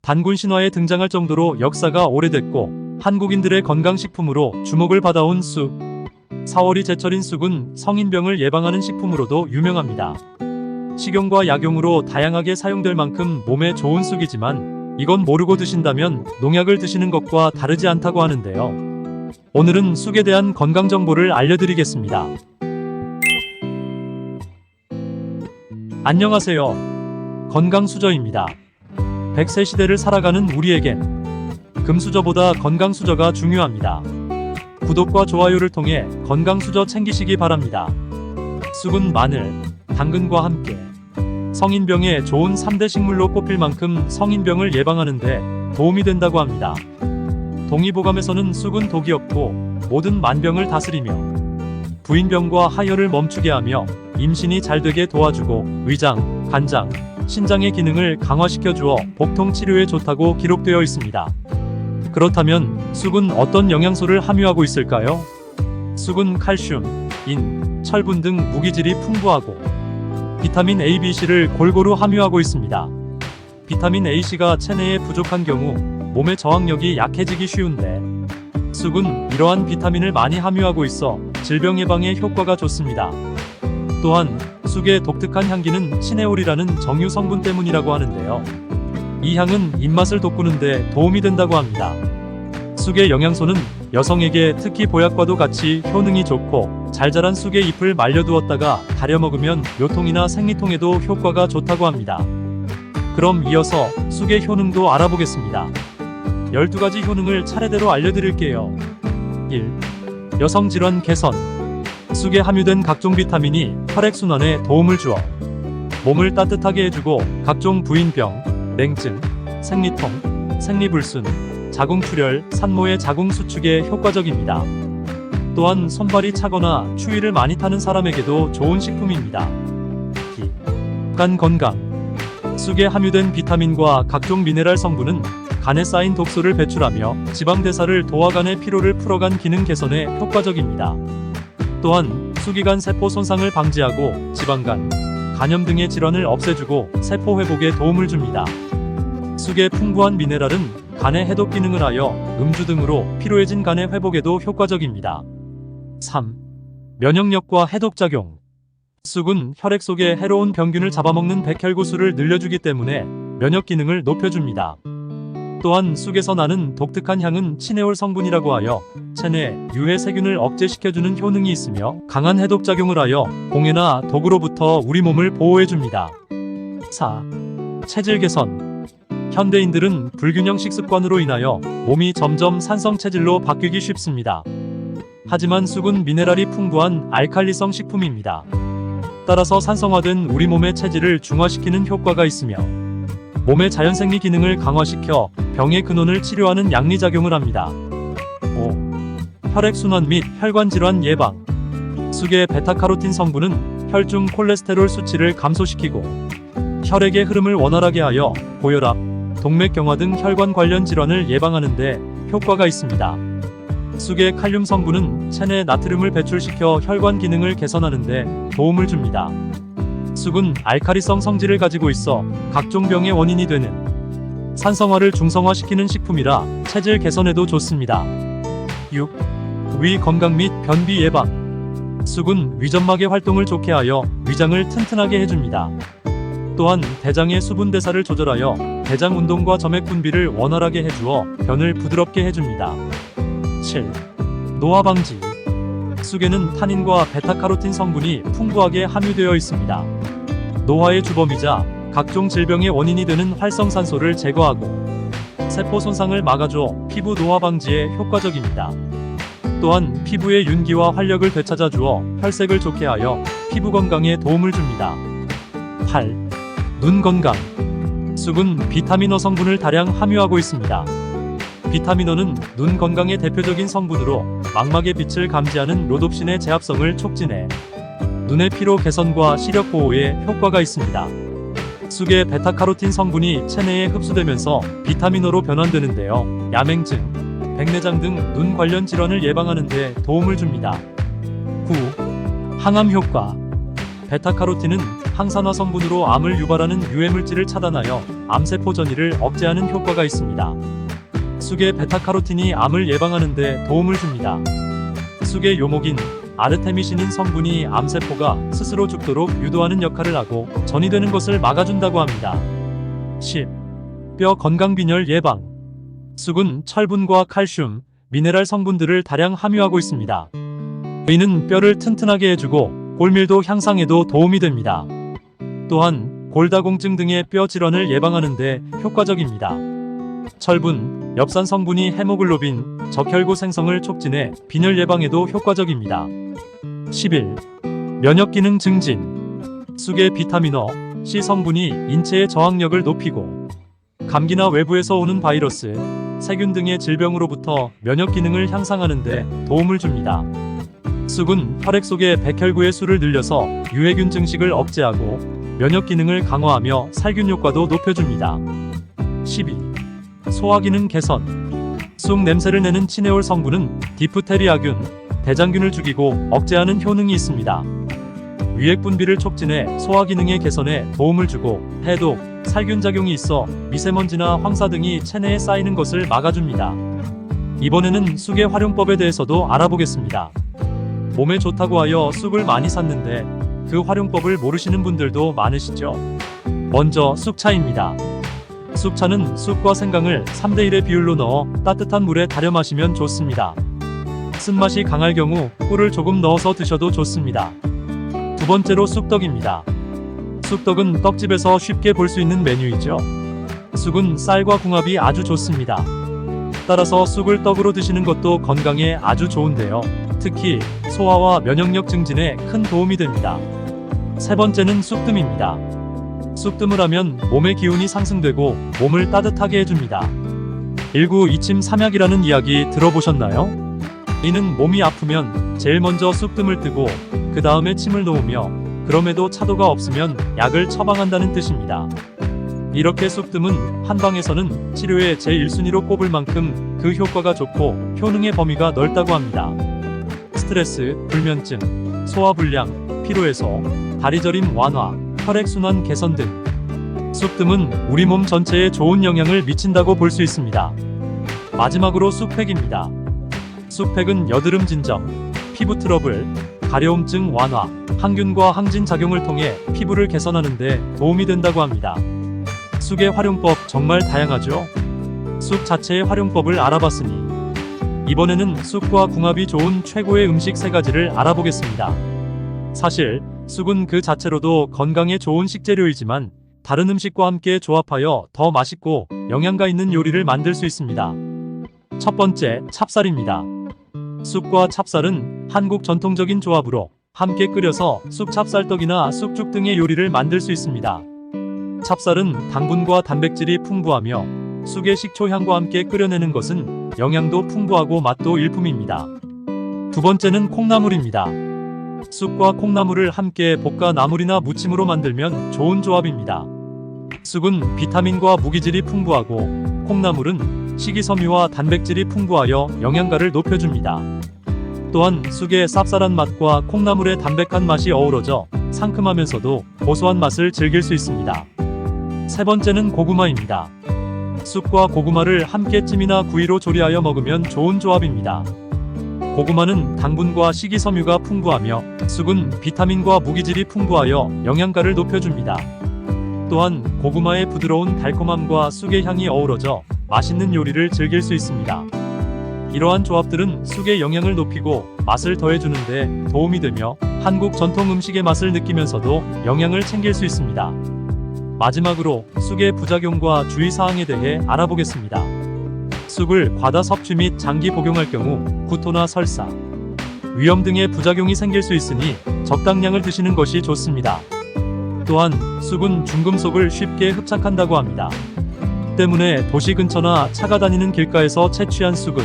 단군 신화에 등장할 정도로 역사가 오래됐고 한국인들의 건강식품으로 주목을 받아온 쑥. 4월이 제철인 쑥은 성인병을 예방하는 식품으로도 유명합니다. 식용과 약용으로 다양하게 사용될 만큼 몸에 좋은 쑥이지만 이건 모르고 드신다면 농약을 드시는 것과 다르지 않다고 하는데요. 오늘은 쑥에 대한 건강 정보를 알려드리겠습니다. 안녕하세요. 건강수저입니다. 100세 시대를 살아가는 우리에겐 금수저보다 건강수저가 중요합니다. 구독과 좋아요를 통해 건강수저 챙기시기 바랍니다. 쑥은 마늘, 당근과 함께 성인병에 좋은 3대 식물로 꼽힐 만큼 성인병을 예방하는 데 도움이 된다고 합니다. 동의보감에서는 쑥은 독이 없고 모든 만병을 다스리며 부인병과 하혈을 멈추게 하며 임신이 잘 되게 도와주고 위장, 간장, 신장의 기능을 강화시켜 주어 복통 치료에 좋다고 기록되어 있습니다. 그렇다면 쑥은 어떤 영양소를 함유하고 있을까요? 쑥은 칼슘, 인, 철분 등 무기질이 풍부하고 비타민 A, B, C를 골고루 함유하고 있습니다. 비타민 A, C가 체내에 부족한 경우 몸의 저항력이 약해지기 쉬운데 쑥은 이러한 비타민을 많이 함유하고 있어 질병 예방에 효과가 좋습니다. 또한 쑥의 독특한 향기는 시네올이라는 정유 성분 때문이라고 하는데요. 이 향은 입맛을 돋구는데 도움이 된다고 합니다. 쑥의 영양소는 여성에게 특히 보약과도 같이 효능이 좋고 잘 자란 쑥의 잎을 말려두었다가 달여 먹으면 요통이나 생리통에도 효과가 좋다고 합니다. 그럼 이어서 쑥의 효능도 알아보겠습니다. 12가지 효능을 차례대로 알려드릴게요. 1. 여성질환 개선. 쑥에 함유된 각종 비타민이 혈액순환에 도움을 주어 몸을 따뜻하게 해주고 각종 부인병, 냉증, 생리통, 생리불순, 자궁출혈, 산모의 자궁 수축에 효과적입니다. 또한 손발이 차거나 추위를 많이 타는 사람에게도 좋은 식품입니다. 2. 간 건강. 쑥에 함유된 비타민과 각종 미네랄 성분은 간에 쌓인 독소를 배출하며 지방 대사를 도와 간의 피로를 풀어간 기능 개선에 효과적입니다. 또한 쑥이 간 세포 손상을 방지하고 지방간, 간염 등의 질환을 없애주고 세포 회복에 도움을 줍니다. 쑥의 풍부한 미네랄은 간의 해독 기능을 하여 음주 등으로 피로해진 간의 회복에도 효과적입니다. 3. 면역력과 해독작용. 쑥은 혈액 속의 해로운 병균을 잡아먹는 백혈구수를 늘려주기 때문에 면역 기능을 높여줍니다. 또한 쑥에서 나는 독특한 향은 시네올 성분이라고 하여 체내 유해 세균을 억제시켜주는 효능이 있으며 강한 해독작용을 하여 공해나 독으로부터 우리 몸을 보호해줍니다. 4. 체질 개선. 현대인들은 불균형 식습관으로 인하여 몸이 점점 산성 체질로 바뀌기 쉽습니다. 하지만 쑥은 미네랄이 풍부한 알칼리성 식품입니다. 따라서 산성화된 우리 몸의 체질을 중화시키는 효과가 있으며 몸의 자연생리 기능을 강화시켜 병의 근원을 치료하는 양리작용을 합니다. 5. 혈액순환 및 혈관질환 예방. 쑥의 베타카로틴 성분은 혈중 콜레스테롤 수치를 감소시키고 혈액의 흐름을 원활하게 하여 고혈압, 동맥경화 등 혈관 관련 질환을 예방하는 데 효과가 있습니다. 쑥의 칼륨 성분은 체내 나트륨을 배출시켜 혈관 기능을 개선하는 데 도움을 줍니다. 쑥은 알카리성 성질을 가지고 있어 각종 병의 원인이 되는 산성화를 중성화시키는 식품이라 체질 개선에도 좋습니다. 6. 위 건강 및 변비 예방. 쑥은 위점막의 활동을 좋게 하여 위장을 튼튼하게 해줍니다. 또한 대장의 수분 대사를 조절하여 대장 운동과 점액 분비를 원활하게 해주어 변을 부드럽게 해줍니다. 7. 노화 방지. 쑥에는 타닌과 베타카로틴 성분이 풍부하게 함유되어 있습니다. 노화의 주범이자 각종 질병의 원인이 되는 활성산소를 제거하고 세포 손상을 막아줘 피부 노화 방지에 효과적입니다. 또한 피부의 윤기와 활력을 되찾아 주어 혈색을 좋게 하여 피부 건강에 도움을 줍니다. 8. 눈 건강. 쑥은 비타민어 성분을 다량 함유하고 있습니다. 비타민어는 눈 건강의 대표적인 성분으로 망막의 빛을 감지하는 로놉신의 제합성을 촉진해 눈의 피로 개선과 시력 보호에 효과가 있습니다. 쑥의 베타카로틴 성분이 체내에 흡수되면서 비타민어로 변환되는데요. 야맹증, 백내장 등 눈 관련 질환을 예방하는 데 도움을 줍니다. 9. 항암 효과. 베타카로틴은 항산화 성분으로 암을 유발하는 유해물질을 차단하여 암세포 전이를 억제하는 효과가 있습니다. 쑥의 베타카로틴이 암을 예방하는 데 도움을 줍니다. 쑥의 요목인 아르테미신인 성분이 암세포가 스스로 죽도록 유도하는 역할을 하고 전이 되는 것을 막아준다고 합니다. 10. 뼈 건강 빈혈 예방. 쑥은 철분과 칼슘, 미네랄 성분들을 다량 함유하고 있습니다. 이는 뼈를 튼튼하게 해주고 골밀도 향상에도 도움이 됩니다. 또한 골다공증 등의 뼈 질환을 예방하는 데 효과적입니다. 철분, 엽산 성분이 헤모글로빈, 적혈구 생성을 촉진해 빈혈 예방에도 효과적입니다. 11. 면역 기능 증진. 쑥의 비타민 C 성분이 인체의 저항력을 높이고 감기나 외부에서 오는 바이러스, 세균 등의 질병으로부터 면역 기능을 향상하는 데 도움을 줍니다. 쑥은 혈액 속의 백혈구의 수를 늘려서 유해균 증식을 억제하고 면역 기능을 강화하며 살균 효과도 높여줍니다. 12. 소화 기능 개선. 쑥 냄새를 내는 치네올 성분은 디프테리아균, 대장균을 죽이고 억제하는 효능이 있습니다. 위액 분비를 촉진해 소화 기능의 개선에 도움을 주고 해독, 살균 작용이 있어 미세먼지나 황사 등이 체내에 쌓이는 것을 막아줍니다. 이번에는 쑥의 활용법에 대해서도 알아보겠습니다. 몸에 좋다고 하여 쑥을 많이 샀는데 그 활용법을 모르시는 분들도 많으시죠? 먼저 쑥차입니다. 쑥차는 쑥과 생강을 3:1의 비율로 넣어 따뜻한 물에 달여 마시면 좋습니다. 쓴맛이 강할 경우 꿀을 조금 넣어서 드셔도 좋습니다. 두 번째로 쑥떡입니다. 쑥떡은 떡집에서 쉽게 볼 수 있는 메뉴이죠. 쑥은 쌀과 궁합이 아주 좋습니다. 따라서 쑥을 떡으로 드시는 것도 건강에 아주 좋은데요. 특히 소화와 면역력 증진에 큰 도움이 됩니다. 세 번째는 쑥뜸입니다. 쑥뜸을 하면 몸의 기운이 상승되고 몸을 따뜻하게 해줍니다. 1922침 삼약이라는 이야기 들어보셨나요? 이는 몸이 아프면 제일 먼저 쑥뜸을 뜨고 그 다음에 침을 놓으며 그럼에도 차도가 없으면 약을 처방한다는 뜻입니다. 이렇게 쑥뜸은 한방에서는 치료의 제1순위로 꼽을 만큼 그 효과가 좋고 효능의 범위가 넓다고 합니다. 스트레스, 불면증, 소화불량, 피로해소, 다리저림 완화, 혈액순환 개선 등 쑥뜸은 우리 몸 전체에 좋은 영향을 미친다고 볼 수 있습니다. 마지막으로 쑥팩입니다. 쑥팩은 여드름 진정, 피부 트러블, 가려움증 완화, 항균과 항진 작용을 통해 피부를 개선하는 데 도움이 된다고 합니다. 쑥의 활용법 정말 다양하죠? 쑥 자체의 활용법을 알아봤으니 이번에는 쑥과 궁합이 좋은 최고의 음식 3가지를 알아보겠습니다. 사실 쑥은 그 자체로도 건강에 좋은 식재료이지만 다른 음식과 함께 조합하여 더 맛있고 영양가 있는 요리를 만들 수 있습니다. 첫 번째, 찹쌀입니다. 쑥과 찹쌀은 한국 전통적인 조합으로 함께 끓여서 쑥찹쌀떡이나 쑥죽 등의 요리를 만들 수 있습니다. 찹쌀은 당분과 단백질이 풍부하며 쑥의 식초향과 함께 끓여내는 것은 영양도 풍부하고 맛도 일품입니다. 두 번째는 콩나물입니다. 쑥과 콩나물을 함께 볶아 나물이나 무침으로 만들면 좋은 조합입니다. 쑥은 비타민과 무기질이 풍부하고 콩나물은 식이섬유와 단백질이 풍부하여 영양가를 높여줍니다. 또한 쑥의 쌉쌀한 맛과 콩나물의 담백한 맛이 어우러져 상큼하면서도 고소한 맛을 즐길 수 있습니다. 세 번째는 고구마입니다. 쑥과 고구마를 함께 찜이나 구이로 조리하여 먹으면 좋은 조합입니다. 고구마는 당분과 식이섬유가 풍부하며 쑥은 비타민과 무기질이 풍부하여 영양가를 높여줍니다. 또한 고구마의 부드러운 달콤함과 쑥의 향이 어우러져 맛있는 요리를 즐길 수 있습니다. 이러한 조합들은 쑥의 영양을 높이고 맛을 더해주는데 도움이 되며 한국 전통 음식의 맛을 느끼면서도 영양을 챙길 수 있습니다. 마지막으로 쑥의 부작용과 주의사항에 대해 알아보겠습니다. 쑥을 과다 섭취 및 장기 복용할 경우 구토나 설사, 위염 등의 부작용이 생길 수 있으니 적당량을 드시는 것이 좋습니다. 또한 쑥은 중금속을 쉽게 흡착한다고 합니다. 때문에 도시 근처나 차가 다니는 길가에서 채취한 쑥은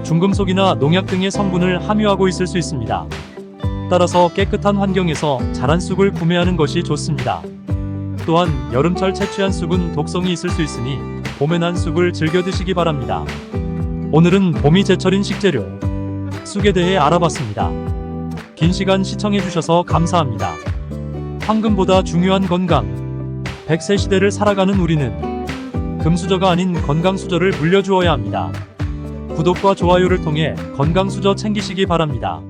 중금속이나 농약 등의 성분을 함유하고 있을 수 있습니다. 따라서 깨끗한 환경에서 자란 쑥을 구매하는 것이 좋습니다. 또한 여름철 채취한 쑥은 독성이 있을 수 있으니 봄에 난 쑥을 즐겨 드시기 바랍니다. 오늘은 봄이 제철인 식재료 쑥에 대해 알아봤습니다. 긴 시간 시청해주셔서 감사합니다. 황금보다 중요한 건강. 100세 시대를 살아가는 우리는 금수저가 아닌 건강수저를 물려주어야 합니다. 구독과 좋아요를 통해 건강수저 챙기시기 바랍니다.